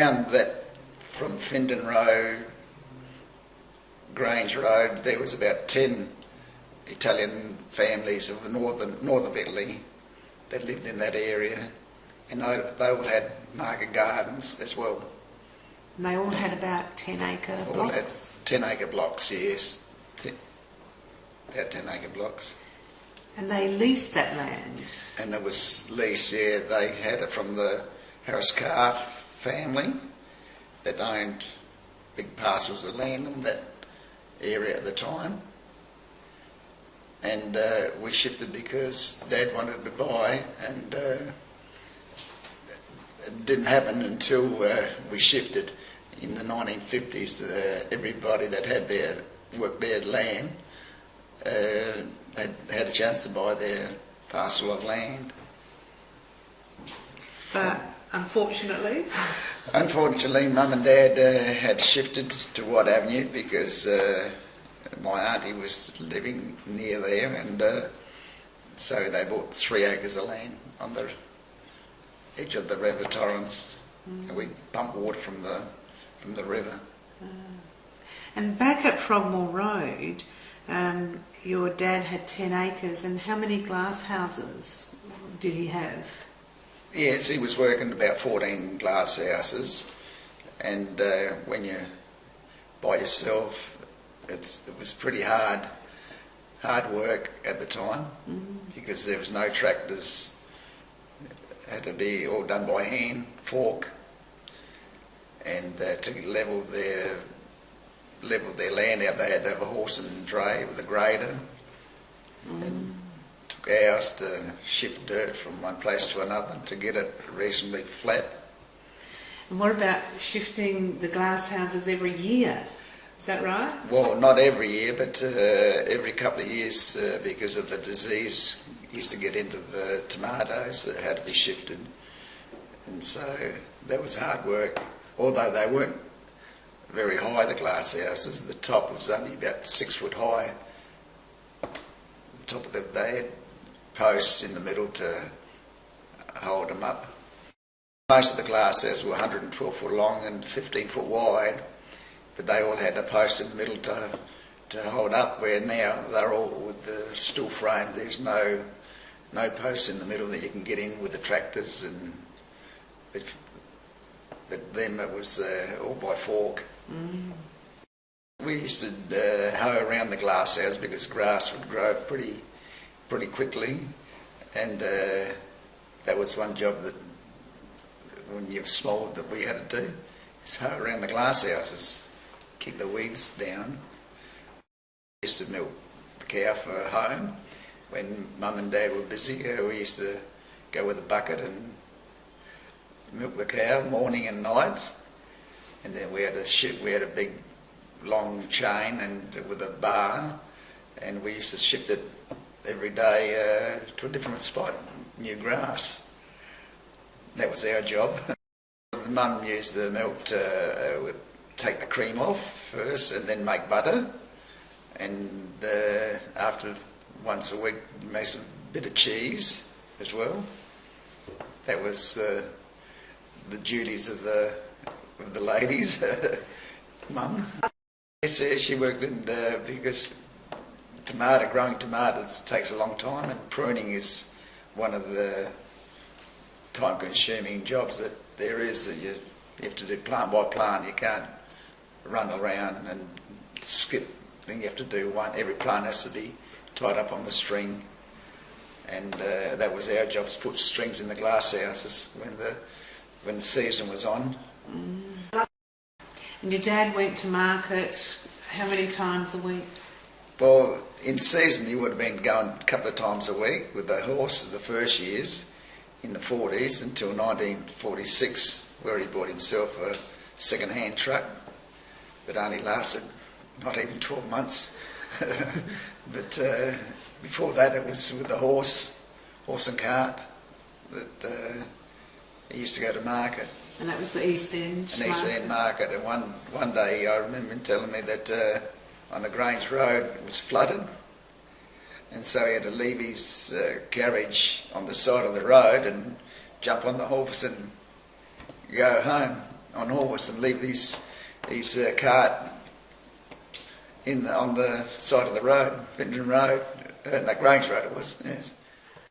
found that from Findon Road, Grange Road, there was about 10 Italian families of the north of Italy that lived in that area, and they all had market gardens as well. And they all had about 10-acre blocks? All had 10-acre blocks, yes. About 10-acre blocks. And they leased that land? And it was leased, yeah. They had it from the Harris Carr family that owned big parcels of land in that area at the time. And we shifted because Dad wanted to buy, and it didn't happen until we shifted in the 1950s. Everybody that had worked their land had a chance to buy their parcel of land. But unfortunately? Unfortunately, Mum and Dad had shifted to Watt Avenue because my auntie was living near there, and so they bought 3 acres of land on the edge of the River Torrens, and we pumped water from the river. And back at Frogmore Road, your dad had 10 acres, and how many glass houses did he have? Yes, he was working about 14 glass houses, and when you're by yourself, it was pretty hard work at the time, because there was no tractors. It had to be all done by hand, fork, and to level their land out, they had to have a horse and dray with a grader, and it took hours to shift dirt from one place to another to get it reasonably flat. And what about shifting the glass houses every year? Is that right? Well, not every year, but every couple of years, because of the disease used to get into the tomatoes, it had to be shifted, and so that was hard work. Although they weren't very high, the glass houses, the top was only about 6 foot high. The top of them, they had posts in the middle to hold them up. Most of the glass houses were 112 foot long and 15 foot wide, but they all had a post in the middle to hold up, where now they're all with the steel frames. There's no posts in the middle that you can get in with the tractors, but them it was all by fork. We used to hoe around the glass house because grass would grow pretty quickly, and that was one job that when you're small that we had to do, is hoe around the glass houses, keep the weeds down. We used to milk the cow for home. When Mum and Dad were busy, we used to go with a bucket and milk the cow morning and night, and then we had a big long chain and with a bar, and we used to shift it every day to a different spot, new grass. That was our job. Mum used the milk to take the cream off first and then make butter, and after once a week make a bit of cheese as well. That was the duties of the ladies. Mum. Yes, she worked in because growing tomatoes takes a long time, and pruning is one of the time-consuming jobs that there is. That you have to do plant by plant. You can't run around and skip. Then you have to do one. Every plant has to be tied up on the string, and that was our job, to put strings in the glass houses when the season was on. And your dad went to market how many times a week? Well, in season he would have been going a couple of times a week with the horse the first years in the 40s until 1946, where he bought himself a second-hand truck that only lasted not even 12 months. But before that it was with the horse and cart that he used to go to market. And that was the East End market? An East End market. And one day I remember him telling me that on the Grange Road it was flooded, and so he had to leave his carriage on the side of the road and jump on the horse and go home on horse and leave his cart on the side of the road, Fenton Road, no, Grange Road it was, yes.